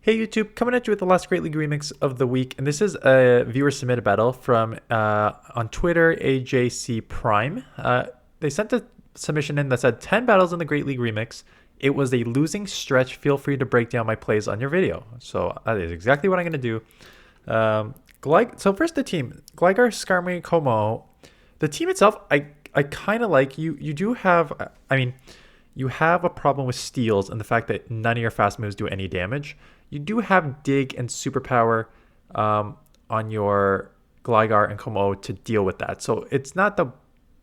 Hey YouTube, coming at you with the last Great League remix of the week, and this is a viewer submitted battle from on Twitter AJC Prime. They sent a submission in that said 10 battles in the Great League remix. It was a losing stretch. Feel free to break down my plays on your video. So that is exactly what I'm gonna do. So first the team: Gligar, Skarmory, Como. The team itself, I kind of like. You do have, you have a problem with steals and the fact that none of your fast moves do any damage. You do have dig and superpower on your Gligar and Como to deal with that. So it's not the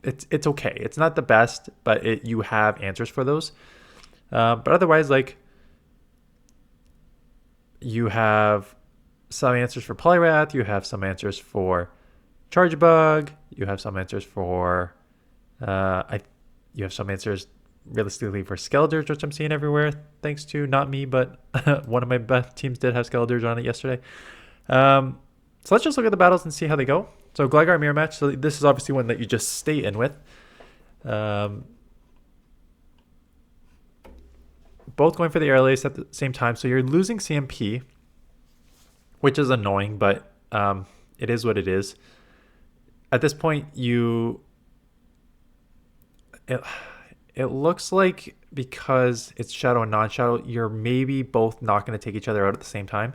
it's okay. It's not the best, but you have answers for those. But otherwise, like, you have some answers for Poliwrath. You have some answers for Charjabug. You have some answers for you have some answers realistically for Skelders, which I'm seeing everywhere, thanks to not me, but one of my best teams did have Skelders on it yesterday. So let's just look at the battles and see how they go. So Gligar mirror match. So this is obviously one that you just stay in with. Both going for the air lace at the same time. So you're losing CMP, which is annoying, but it is what it is. At this point, it looks like because it's shadow and non-shadow, you're maybe both not going to take each other out at the same time.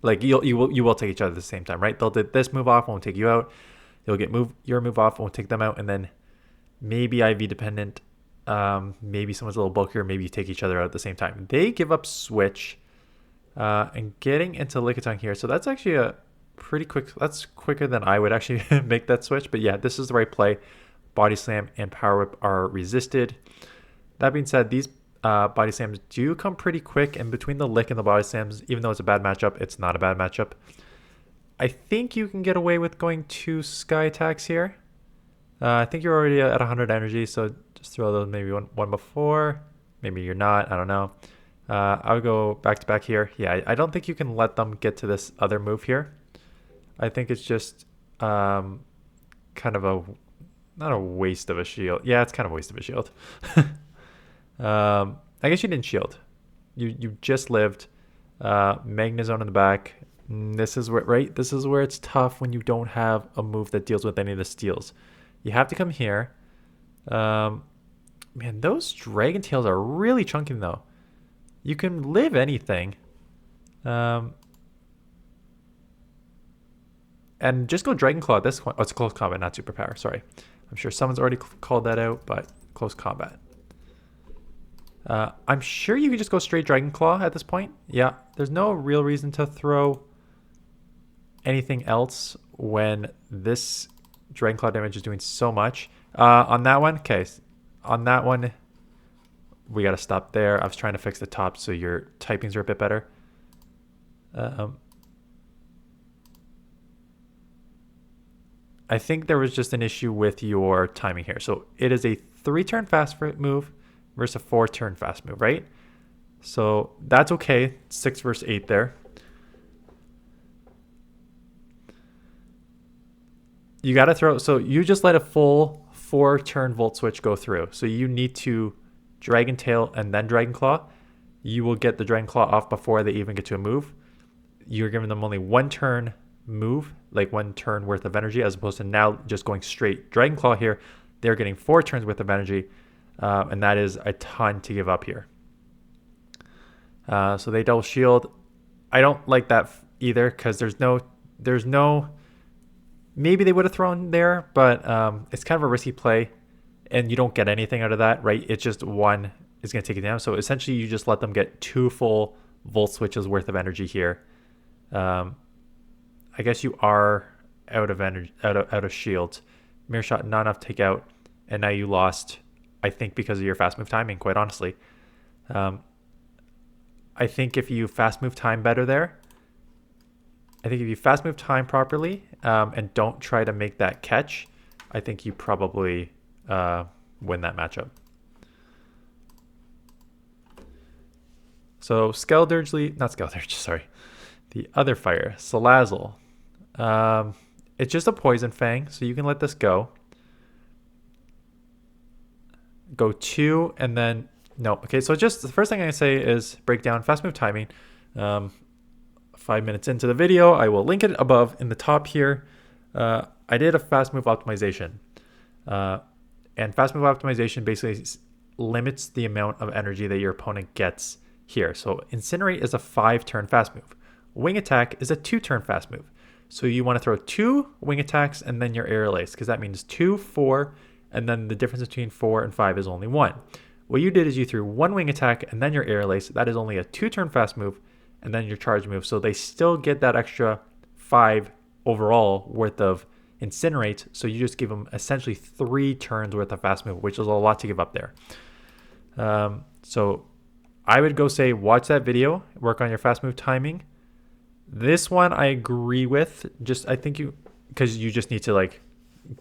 Like you will take each other at the same time, right? They'll do this move off, won't take you out. You'll get your move off, won't take them out, and then maybe IV dependent. Maybe someone's a little bulkier. Maybe you take each other out at the same time. They give up switch, and getting into Lickitung here. So that's actually a pretty quick. That's quicker than I would actually make that switch. But yeah, this is the right play. Body Slam and Power Whip are resisted. That being said, these Body Slams do come pretty quick, and between the Lick and the Body Slams, even though it's a bad matchup, it's not a bad matchup. I think you can get away with going 2 Sky Attacks here. I think you're already at 100 energy, so just throw those maybe one before. Maybe you're not, I don't know. I would go back to back here. Yeah, I don't think you can let them get to this other move here. I think it's just kind of not a waste of a shield. Yeah, it's kind of a waste of a shield. I guess you didn't shield. You just lived. Magnezone in the back. This is where, right? This is where it's tough when you don't have a move that deals with any of the steals. You have to come here. Man, those Dragon Tails are really chunky though. You can live anything. And just go Dragon Claw at this point. Oh, it's close combat, not superpower. Sorry. I'm sure someone's already called that out, but close combat. I'm sure you can just go straight Dragon Claw at this point. Yeah, there's no real reason to throw anything else when this Dragon Claw damage is doing so much. On that one, okay, on that one, we got to stop there. I was trying to fix the top so your typings are a bit better. I think there was just an issue with your timing here. So it is a 3-turn fast move versus a 4-turn fast move, right? So that's okay. 6 versus 8 there. You got to throw. So you just let a full 4-turn Volt Switch go through. So you need to Dragon Tail and then Dragon Claw. You will get the Dragon Claw off before they even get to a move. You're giving them only 1 turn move, like 1 turn worth of energy, as opposed to now just going straight Dragon Claw here. They're getting 4 turns worth of energy, and that is a ton to give up here. So they double shield. I don't like that either because there's no. Maybe they would have thrown there, but it's kind of a risky play, and you don't get anything out of that, right? It's just 1 is going to take it down. So essentially, you just let them get 2 full Volt Switches worth of energy here. I guess you are out of energy, out of shields. Mirror Shot, not enough to take out, and now you lost. I think because of your fast move timing, quite honestly. I think if you fast move time better there, I think if you fast move time properly and don't try to make that catch, I think you probably win that matchup. So Skelders Lead, not Skelders, sorry. The other fire, Salazzle. It's just a poison Fang, so you can let this go. Go 2 and then no. Okay, so just the first thing I say is break down fast move timing. 5 minutes into the video. I will link it above in the top here. I did a fast move optimization. And fast move optimization basically limits the amount of energy that your opponent gets here. So Incinerate is a 5-turn fast move. Wing Attack is a 2-turn fast move. So you want to throw 2 Wing Attacks and then your Aerial Ace, because that means 2, 4, and then the difference between 4 and 5 is only 1. What you did is you threw 1 Wing Attack and then your Aerial Ace. That is only a 2-turn fast move, and then your charge move. So they still get that extra 5 overall worth of Incinerate. So you just give them essentially 3 turns worth of fast move, which is a lot to give up there. So I would go say watch that video, work on your fast move timing. This one I agree with. I think because you just need to like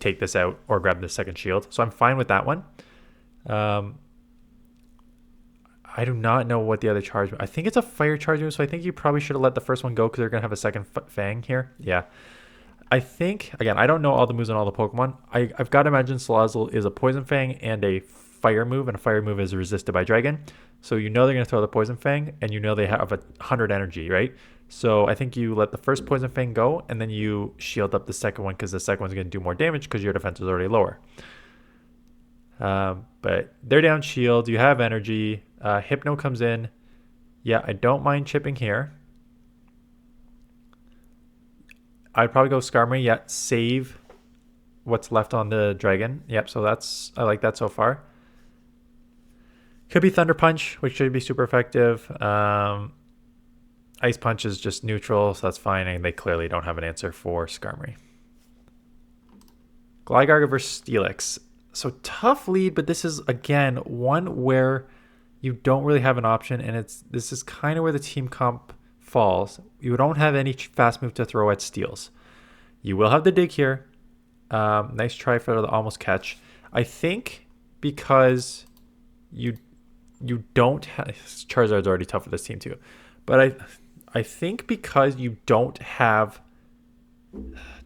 take this out or grab the second shield. So I'm fine with that one. I do not know what the other charge. I think it's a fire charge move, so I think you probably should have let the first one go because they're gonna have a second Fang here. Yeah, I think again I don't know all the moves on all the Pokemon. I've got to imagine Salazzle is a Poison Fang and a fire move, and a fire move is resisted by Dragon. So you know they're gonna throw the Poison Fang, and you know they have 100 energy, right? So I think you let the first Poison Fang go, and then you shield up the second one because the second one's gonna do more damage because your defense is already lower. But they're down shield. You have energy. Hypno comes in. Yeah, I don't mind chipping here. I'd probably go Skarmory. Yeah, save what's left on the Dragon. Yep, so I like that so far. Could be Thunder Punch, which should be super effective. Ice Punch is just neutral, so that's fine. And they clearly don't have an answer for Skarmory. Gligar versus Steelix. So tough lead, but this is, again, one where you don't really have an option, and this is kind of where the team comp falls. You don't have any fast move to throw at Steels. You will have the dig here. Nice try for the almost catch. I think because you don't have... Charizard's already tough for this team too. But I think because you don't have...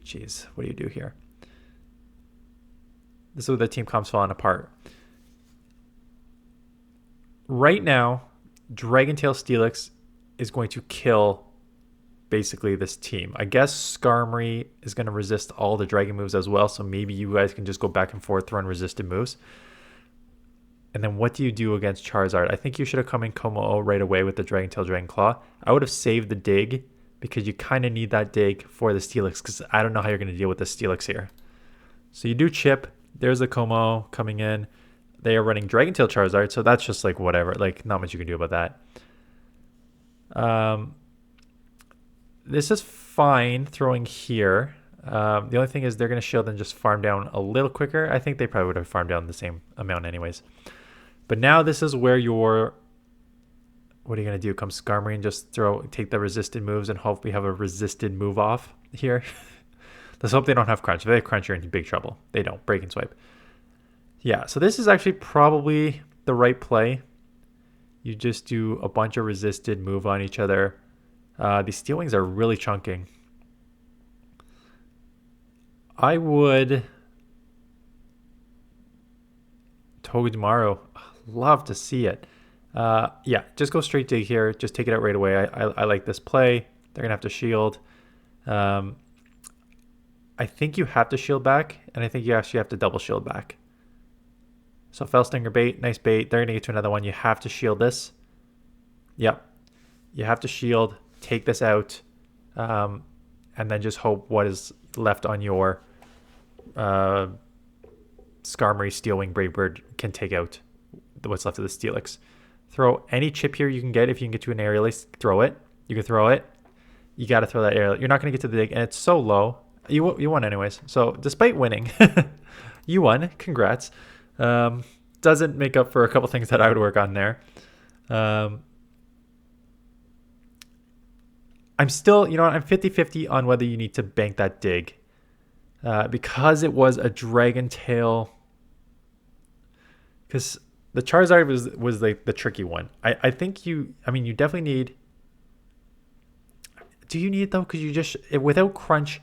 Jeez, what do you do here? This is where the team comp's falling apart. Right now, Dragon Tail Steelix is going to kill basically this team. I guess Skarmory is going to resist all the Dragon moves as well, so maybe you guys can just go back and forth throwing resisted moves. And then what do you do against Charizard? I think you should have come in Como right away with the Dragon Tail, Dragon Claw. I would have saved the dig because you kind of need that dig for the Steelix because I don't know how you're going to deal with the Steelix here. So you do chip. There's a Como coming in. They are running Dragon Tail Charizard, so that's just like whatever. Like, not much you can do about that. This is fine throwing here. The only thing is they're going to shield and just farm down a little quicker. I think they probably would have farmed down the same amount anyways. But now this is where your... What are you going to do? Come Skarmory and just take the resisted moves and hope we have a resisted move off here. Let's hope they don't have Crunch. If they have Crunch, you're in big trouble. They don't. Break and Swipe. Yeah, so this is actually probably the right play. You just do a bunch of resisted move on each other. These Steel Wings are really chunking. I would... Togedemaru. Love to see it. Yeah, just go straight dig here. Just take it out right away. I like this play. They're going to have to shield. I think you have to shield back, and I think you actually have to double shield back. So Fellstinger bait, nice bait. They're going to get to another one. You have to shield this. Yep. You have to shield, take this out, and then just hope what is left on your Skarmory, Steelwing, Brave Bird can take out what's left of the Steelix. Throw any chip here you can get. If you can get to an aerial ace, throw it. You can throw it. You got to throw that aerial. You're not going to get to the dig, and it's so low. You won anyways. So despite winning, you won. Congrats. Doesn't make up for a couple things that I would work on there. I'm still, I'm 50-50 on whether you need to bank that dig. Because it was a Dragon Tail. Because the Charizard was like the tricky one. I think you definitely need... Do you need it though? Because you just... Without Crunch...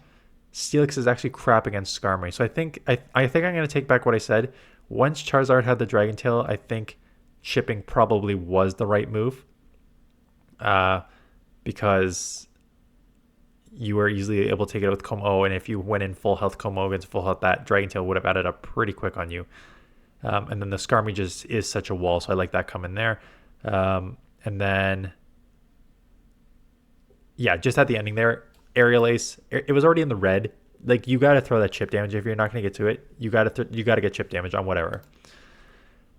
Steelix is actually crap against Skarmory. So I think I'm going to take back what I said. Once Charizard had the Dragon Tail, I think chipping probably was the right move. Because you were easily able to take it out with Como, and if you went in full health Como against full health, that Dragon Tail would have added up pretty quick on you. And then the Skarmory just is such a wall, so I like that coming there. And then, yeah, just at the ending there, Aerial Ace, it was already in the red. Like, you got to throw that chip damage. If you're not going to get to it, you got to get chip damage on whatever.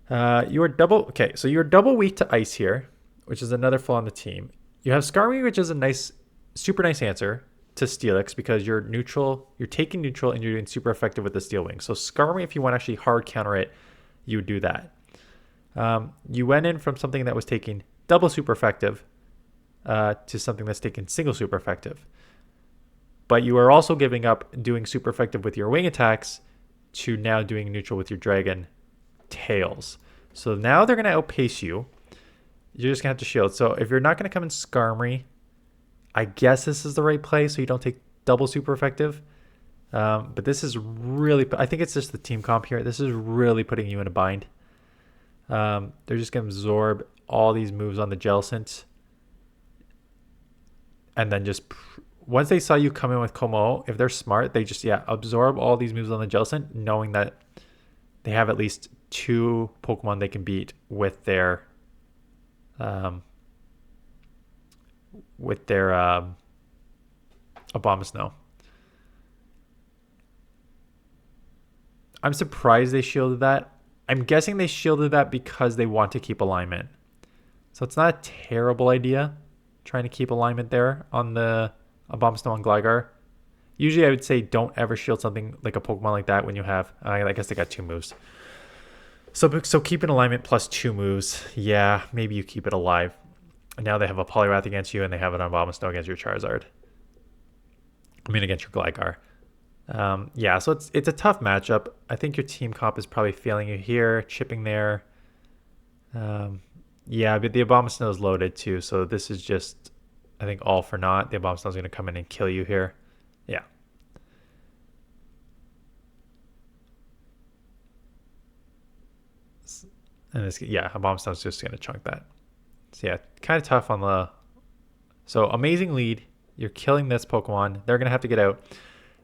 You are double, okay, so you're double weak to ice here, which is another flaw on the team. You have Skarmory, which is a nice, super nice answer to Steelix because you're neutral, you're taking neutral, and you're doing super effective with the Steel Wing. So Skarmory, if you want to actually hard counter it, you would do that. You went in from something that was taking double super effective to something that's taking single super effective. But you are also giving up doing super effective with your wing attacks to now doing neutral with your Dragon Tails. So now they're going to outpace you. You're just going to have to shield. So if you're not going to come in Skarmory, I guess this is the right play so you don't take double super effective. But this is really, I think it's just the team comp here. This is really putting you in a bind. They're just going to absorb all these moves on the Jellicent. And then just, once they saw you come in with Como, if they're smart, they just, absorb all these moves on the Jellicent, knowing that they have at least 2 Pokemon they can beat with their Abomasnow. I'm surprised they shielded that. I'm guessing they shielded that because they want to keep alignment. So it's not a terrible idea trying to keep alignment there on the Abomasnow and Gligar. Usually I would say don't ever shield something like a Pokemon like that when you have, I guess they got 2 moves. So keep an alignment plus 2 moves. Yeah, maybe you keep it alive. And now they have a Poliwrath against you and they have an Abomasnow against your Charizard. I mean against your Gligar. Yeah, so it's a tough matchup. I think your team comp is probably failing you here, chipping there. Yeah, but the Abomasnow is loaded too, so this is just, I think, all for naught. The Abomasnow is going to come in and kill you here. Yeah. And this, yeah, Abomasnow is just going to chunk that. So yeah, kind of tough on the... So amazing lead. You're killing this Pokemon. They're going to have to get out.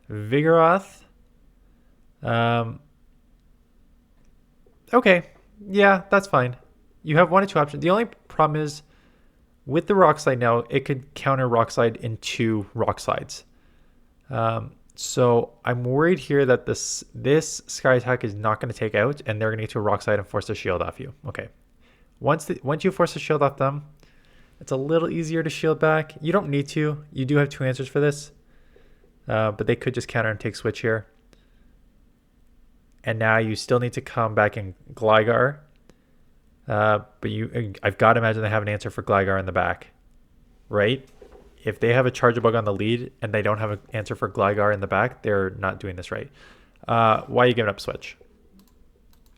Vigoroth. Okay. Yeah, that's fine. You have 1 or 2 options. The only problem is with the Rock Slide now, it could counter Rock Slide in 2 Rock Slides. So I'm worried here that this Sky Attack is not going to take out, and they're going to get to a Rock Slide and force a shield off you. Okay. Once you force a shield off them, it's a little easier to shield back. You don't need to. You do have 2 answers for this. But they could just counter and take switch here. And now you still need to come back in Gligar. But I've got to imagine they have an answer for Gligar in the back, right? If they have a Charjabug on the lead and they don't have an answer for Gligar in the back, they're not doing this right. Why are you giving up switch?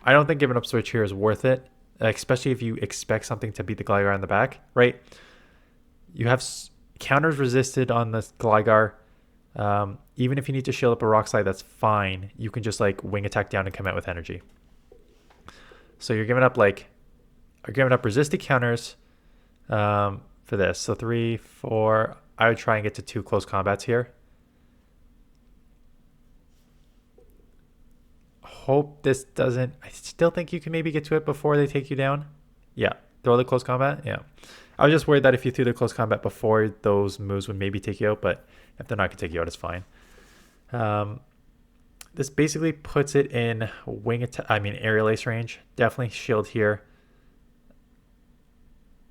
I don't think giving up switch here is worth it, especially if you expect something to beat the Gligar in the back, right? You have counters resisted on the Gligar. Even if you need to shield up a Rock Slide, that's fine. You can just like wing attack down and come out with energy. So you're giving up resisted counters for this. So 3, 4. I would try and get to 2 close combats here. Hope this doesn't... I still think you can maybe get to it before they take you down. Yeah. Throw the close combat. Yeah. I was just worried that if you threw the close combat before, those moves would maybe take you out. But if they're not going to take you out, it's fine. This basically puts it in Aerial Ace range. Definitely shield here.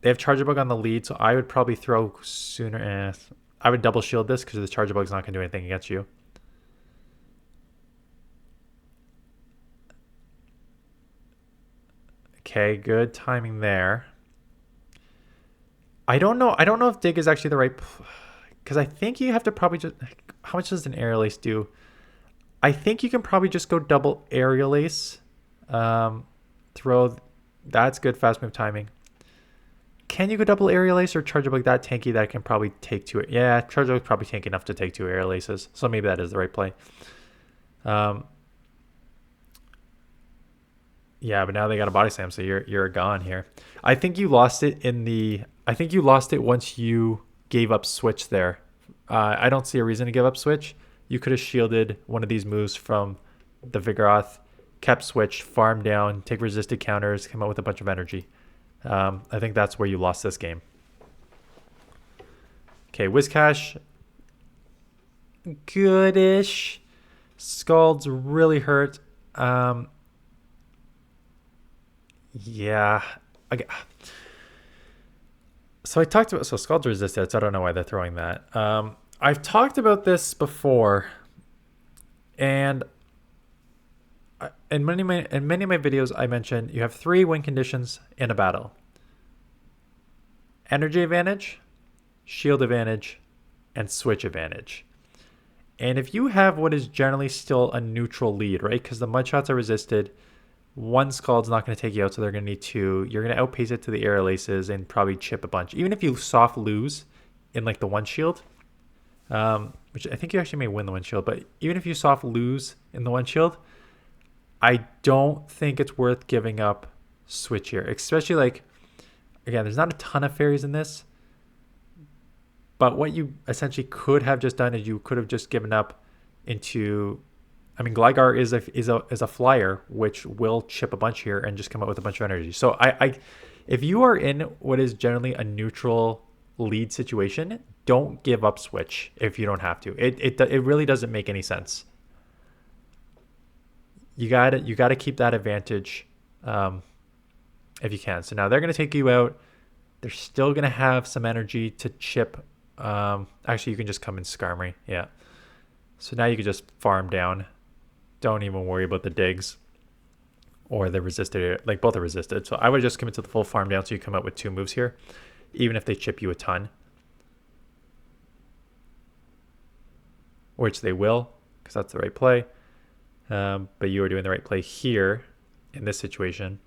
They have Charjabug on the lead, so I would probably throw sooner. I would double shield this because the Charjabug's not going to do anything against you. Okay, good timing there. I don't know if Dig is actually the right... Because I think you have to probably just... How much does an Aerial Ace do? I think you can probably just go double Aerial Ace. Throw... That's good fast move timing. Can you go double Aerial Ace or Charjabug that tanky that can probably take 2... Yeah, Charjabug's probably tanky enough to take 2 Aerial Aces. So maybe that is the right play. Yeah, but now they got a Body Slam, so you're gone here. I think you lost it in the... I think you lost it once you gave up switch there I don't see a reason to give up Switch. You could have shielded one of these moves from the Vigoroth, kept Switch, farm down, take resisted counters, come out with a bunch of energy. I think that's where you lost this game. Okay, Whiscash, goodish. Scald's really hurt. Yeah. Okay. So I talked about, so Scald's resisted, so I don't know why they're throwing that. I've talked about this before, and in many of my videos, I mentioned you have 3 win conditions in a battle: energy advantage, shield advantage, and switch advantage. And if you have what is generally still a neutral lead, right? Because the mud shots are resisted, 1 Scald's not going to take you out, so they're going to need 2. You're going to outpace it to the air laces and probably chip a bunch. Even if you soft lose in like the 1 shield, which I think you actually may win the 1 shield, but even if you soft lose in the 1 shield, I don't think it's worth giving up switch here. Especially like, again, there's not a ton of fairies in this, but what you essentially could have just done is you could have just given up into, I mean, Gligar is a flyer, which will chip a bunch here and just come out with a bunch of energy. So if you are in what is generally a neutral lead situation, don't give up switch if you don't have to. It really doesn't make any sense. You gotta keep that advantage if you can. So now they're gonna take you out. They're still gonna have some energy to chip. Actually, you can just come in skarmory. Yeah. So now you can just farm down. Don't even worry about the digs or the resisted. Like both are resisted. So I would just commit to the full farm down so you come out with 2 moves here, even if they chip you a ton. Which they will, because that's the right play. But you are doing the right play here in this situation.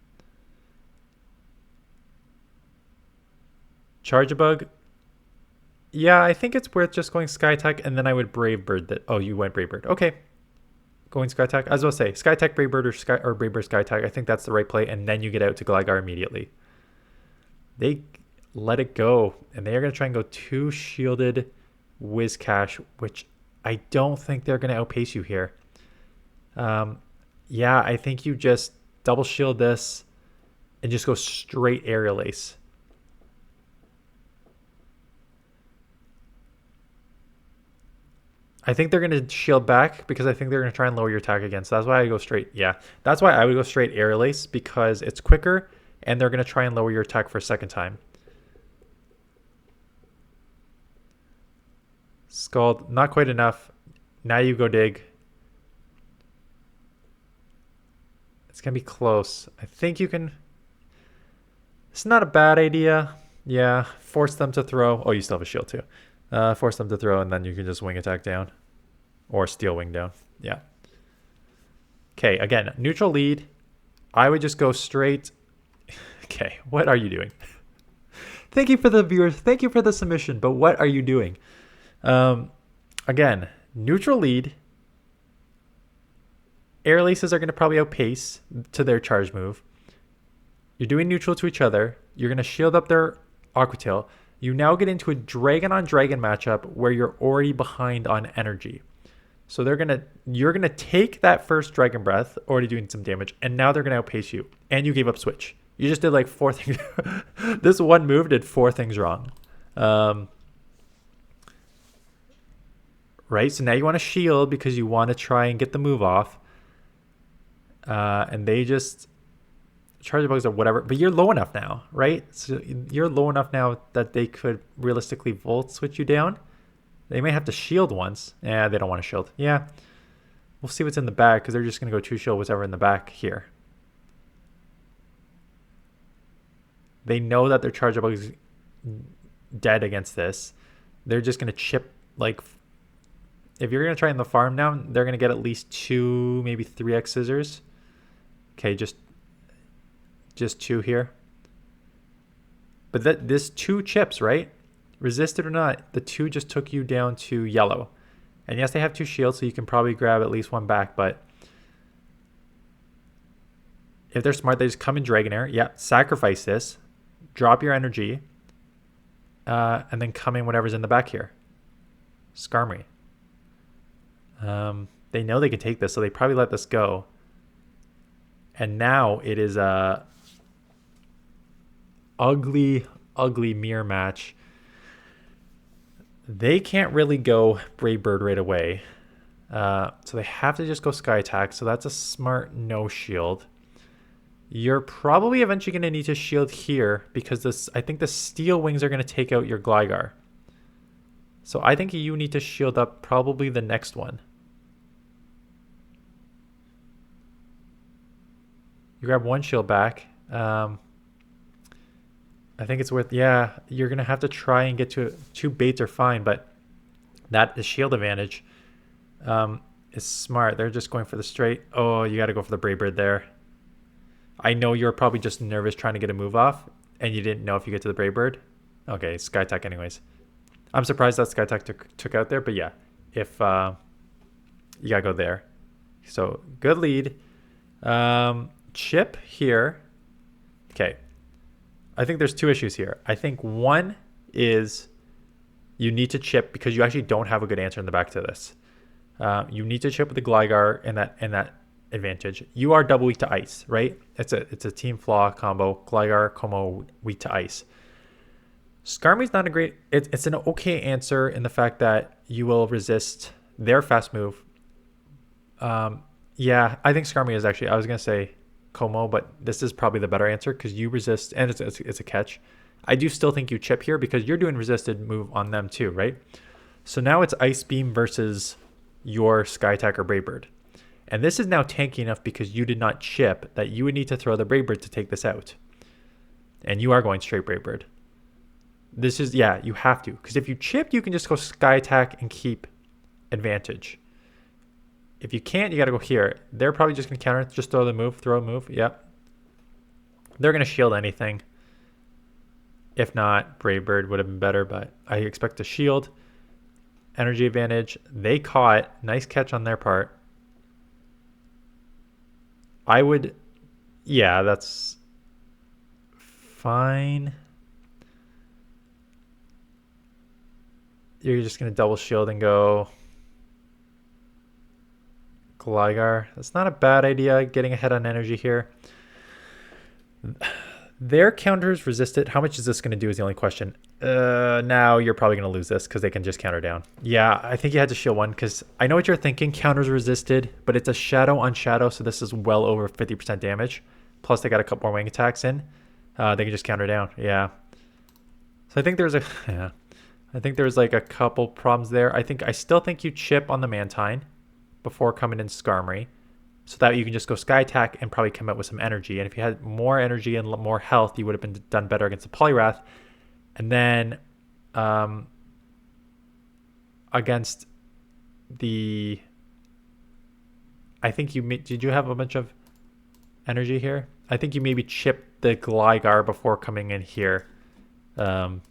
Charjabug. Yeah, I think it's worth just going Sky Attack, and then I would Brave Bird that. Oh, you went Brave Bird. Okay. Going Sky Attack. As I was say, Sky Attack, Brave Bird, or Brave Bird, Sky Attack. I think that's the right play, and then you get out to Gligar immediately. They let it go, and they are going to try and go 2 shielded Whiscash, which I don't think they're going to outpace you here. Yeah, I think you just double shield this and just go straight Aerial Ace. I think they're going to shield back because I think they're going to try and lower your attack again. So that's why I go straight. Yeah, that's why I would go straight Aerial Ace, because it's quicker and they're going to try and lower your attack for a second time. Scald, not quite enough. Now you go dig. It's going to be close. I think you can. It's not a bad idea. Yeah, force them to throw. Oh, you still have a shield too. Force them to throw, and then you can just wing attack down. Or steel wing down. Yeah. Okay, again, neutral lead. I would just go straight. Okay, what are you doing? Thank you for the viewers. Thank you for the submission, but what are you doing? Again, neutral lead. Air laces are going to probably outpace to their charge move. You're doing neutral to each other. You're going to shield up their Aqua Tail. You now get into a dragon on dragon matchup where you're already behind on energy. So you're gonna take that first Dragon Breath, already doing some damage, and now they're gonna outpace you. And you gave up switch. You just did like 4 things. This one move did 4 things wrong. Right? So now you want to shield because you want to try and get the move off. And they just Charjabugs or whatever, but you're low enough now, right? So you're low enough now that they could realistically volt switch you down. They may have to shield once. Yeah, they don't want to shield. Yeah, we'll see what's in the back because they're just going to go 2 shield whatever in the back here. They know that their Charjabug's dead against this. They're just going to chip, like, if you're going to try in the farm now, they're going to get at least 2, maybe 3x scissors. Okay, just 2 here. But this 2 chips, right? Resisted or not, the 2 just took you down to yellow. And yes, they have 2 shields, so you can probably grab at least 1 back, but if they're smart, they just come in Dragonair. Yeah, sacrifice this, drop your energy, and then come in whatever's in the back here. Skarmory. They know they can take this, so they probably let this go. And now it is a ugly, ugly mirror match. They can't really go Brave Bird right away. So they have to just go Sky Attack. So that's a smart no shield. You're probably eventually going to need to shield here because this. I think the Steel Wings are going to take out your Gligar. So I think you need to shield up probably the next one. You grab one shield back. I think it's worth, yeah, you're going to have to try and get to two baits are fine, but that the shield advantage is smart. They're just going for the straight. Oh, you got to go for the Brave Bird there. I know you're probably just nervous trying to get a move off and you didn't know if you get to the Brave Bird. Okay, Sky Attack anyways. I'm surprised that Sky Attack took out there, but yeah, if you got to go there. So good lead. Chip here. Okay. I think there's two issues here. I think one is you need to chip because you actually don't have a good answer in the back to this. You need to chip with the Gligar and that advantage. You are double weak to ice, right? It's a team flaw combo. Gligar, Como weak to ice. Skarmory's not a great. It's an okay answer in the fact that you will resist their fast move. Yeah, I think Skarmory is actually. I was gonna say Como, but this is probably the better answer because you resist, and it's a catch. I do still think you chip here because you're doing resisted move on them too, right? So now it's Ice Beam versus your Sky Attack or Brave Bird. And this is now tanky enough because you did not chip that you would need to throw the Brave Bird to take this out. And you are going straight Brave Bird. This is, yeah, you have to. Because if you chip, you can just go Sky Attack and keep advantage. If you can't, you got to go here. They're probably just going to counter. Just throw a move. Yep. They're going to shield anything. If not, Brave Bird would have been better, but I expect a shield. Energy advantage. They caught. Nice catch on their part. I would... Yeah, that's fine. You're just going to double shield and go... Gligar. That's not a bad idea, getting ahead on energy here. Their counters resisted. How much is this going to do is the only question. Now you're probably going to lose this because they can just counter down. Yeah, I think you had to shield one because I know what you're thinking. Counters resisted, but it's a shadow on shadow, so this is well over 50% damage. Plus they got a couple more wing attacks in. They can just counter down. Yeah. So I think there's a... Yeah. I think there's like a couple problems there. I still think you chip on the Mantine before coming in Skarmory, so that you can just go Sky Attack and probably come out with some energy. And if you had more energy and more health, you would have done better against the Poliwrath. And then against the... I think you... Did you have a bunch of energy here? I think you maybe chipped the Gligar before coming in here to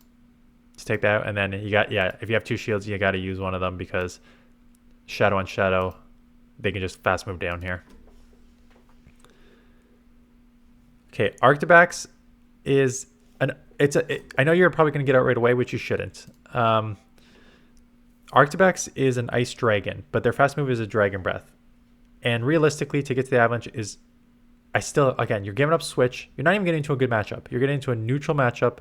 take that out. And then you got... Yeah, if you have two shields, you got to use one of them because shadow on shadow, they can just fast move down here. Okay, Arctibax is I know you're probably going to get out right away, which you shouldn't. Arctibax is an ice dragon, but their fast move is a dragon breath. And realistically, to get to the avalanche is, again, you're giving up switch. You're not even getting into a good matchup. You're getting into a neutral matchup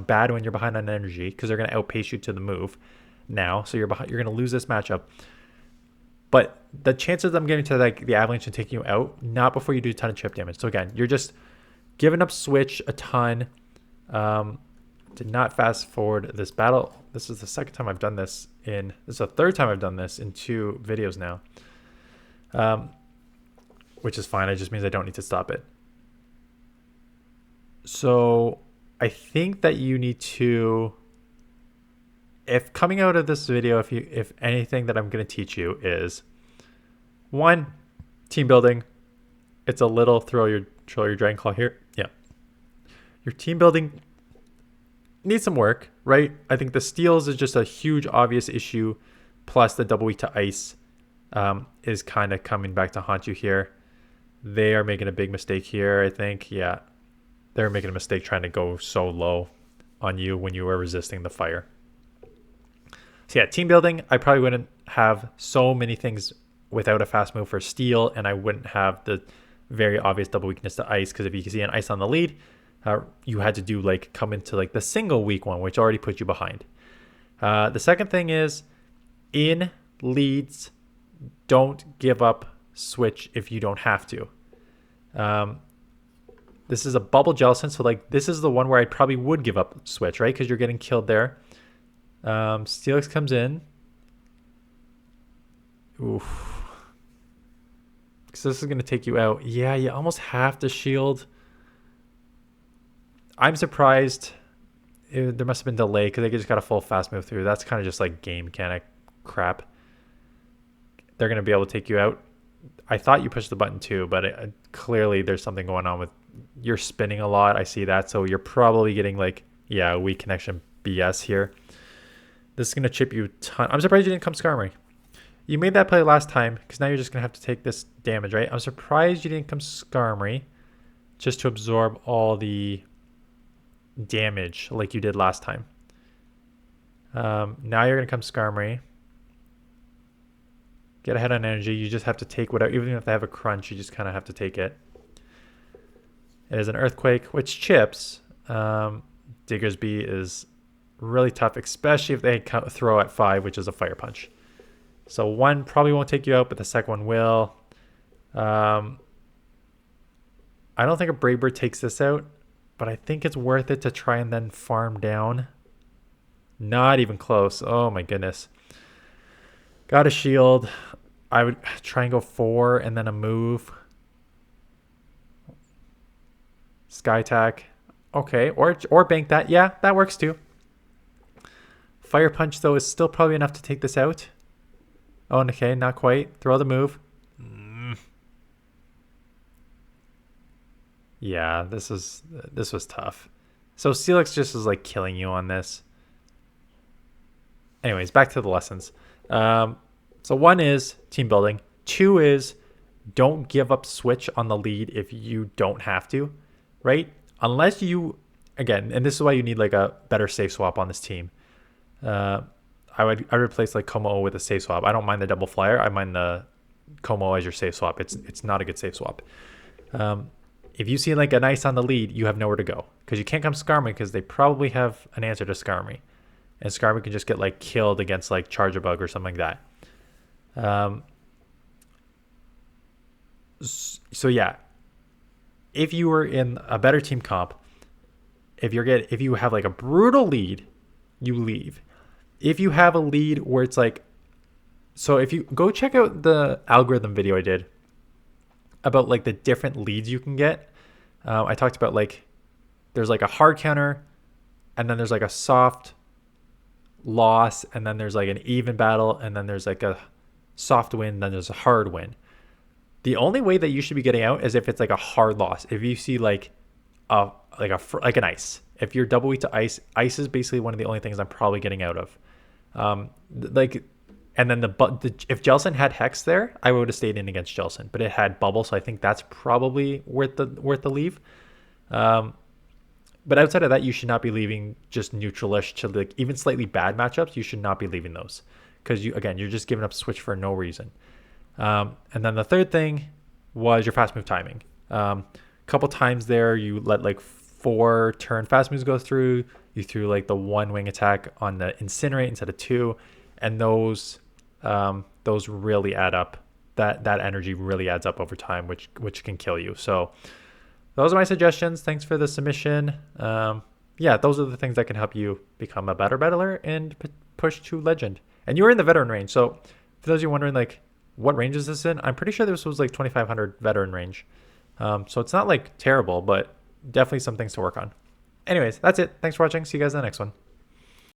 / bad when you're behind on energy because they're going to outpace you to the move now. So you're going to lose this matchup. But the chances of them getting to like the avalanche and taking you out, not before you do a ton of chip damage. So again, you're just giving up switch a ton. Did not fast forward this battle. This is the second time I've done this this is the third time I've done this in 2 videos now. Which is fine. It just means I don't need to stop it. So I think that you need to, if coming out of this video, if anything that I'm going to teach you is 1, team building. It's a little throw your Dragon Claw here. Yeah. Your team building needs some work, right? I think the steals is just a huge obvious issue. Plus the double weak to ice is kind of coming back to haunt you here. They are making a big mistake here, I think. Yeah. They're making a mistake trying to go so low on you when you were resisting the fire. So So yeah, team building, I probably wouldn't have so many things without a fast move for Steel, and I wouldn't have the very obvious double weakness to Ice, because if you can see an Ice on the lead, you had to do like come into like the single weak one, which already put you behind. The second thing is in leads, don't give up switch if you don't have to. This is a bubble Jellicent, so like this is the one where I probably would give up switch, right? Because you're getting killed there. Steelix comes in. Oof. Because this is going to take you out. Yeah, you almost have to shield. I'm surprised. There must have been delay because they just got a full fast move through. That's kind of just like game mechanic crap. They're going to be able to take you out. I thought you pushed the button too, but clearly there's something going on with you're spinning a lot. I see that. So you're probably getting like, yeah, weak connection BS here. This is going to chip you a ton. I'm surprised you didn't come Skarmory. You made that play last time because now you're just going to have to take this damage, right? I'm surprised you didn't come Skarmory just to absorb all the damage like you did last time. Now you're going to come Skarmory. Get ahead on energy. You just have to take whatever, even if they have a crunch, you just kind of have to take it. It is an Earthquake, which chips. Diggersby is really tough, especially if they throw at 5, which is a Fire Punch. So one probably won't take you out, but the second one will. I don't think a Brave Bird takes this out, but I think it's worth it to try and then farm down. Not even close. Oh my goodness. Got a shield. I would try and go 4 and then a move. Sky attack. Okay, or bank that. Yeah, that works too. Fire Punch though is still probably enough to take this out. Oh, okay, not quite. Throw the move. Yeah, this was tough. So Steelix just is like killing you on this. Anyways, back to the lessons. So 1 is team building. 2 is don't give up switch on the lead if you don't have to, right? Unless you, again, and this is why you need like a better safe swap on this team. I replace like Como with a safe swap. I don't mind the double flyer. I mind the Como as your safe swap. It's not a good safe swap. If you see like an Ice on the lead, you have nowhere to go because you can't come Skarmory because they probably have an answer to Skarmory, and Skarmory can just get like killed against like Charjabug or something like that. So yeah, if you were in a better team comp, if you have like a brutal lead, you leave. If you have a lead where it's like, so if you go check out the algorithm video I did about like the different leads you can get. I talked about like there's like a hard counter, and then there's like a soft loss, and then there's like an even battle, and then there's like a soft win, then there's a hard win. The only way that you should be getting out is if it's like a hard loss. If you see like an Ice. If you're double weak to Ice is basically one of the only things I'm probably getting out of. And then if Jellicent had Hex there, I would have stayed in against Jellicent, but it had Bubble, so I think that's probably worth the leave. But outside of that, you should not be leaving just neutralish to like even slightly bad matchups. You should not be leaving those because you're just giving up switch for no reason. And then the third thing was your fast move timing. Couple times there, you let like 4 turn fast moves go through. You threw like the 1 wing attack on the Incinerate instead of 2, and those really add up. That energy really adds up over time, which can kill you. So those are my suggestions. Thanks for the submission. Yeah, those are the things that can help you become a better battler and push to legend. And you're in the veteran range. So for those of you wondering like what range is this in, I'm pretty sure this was like 2500 veteran range. So it's not like terrible, but definitely some things to work on. Anyways, that's it. Thanks for watching. See you guys in the next one.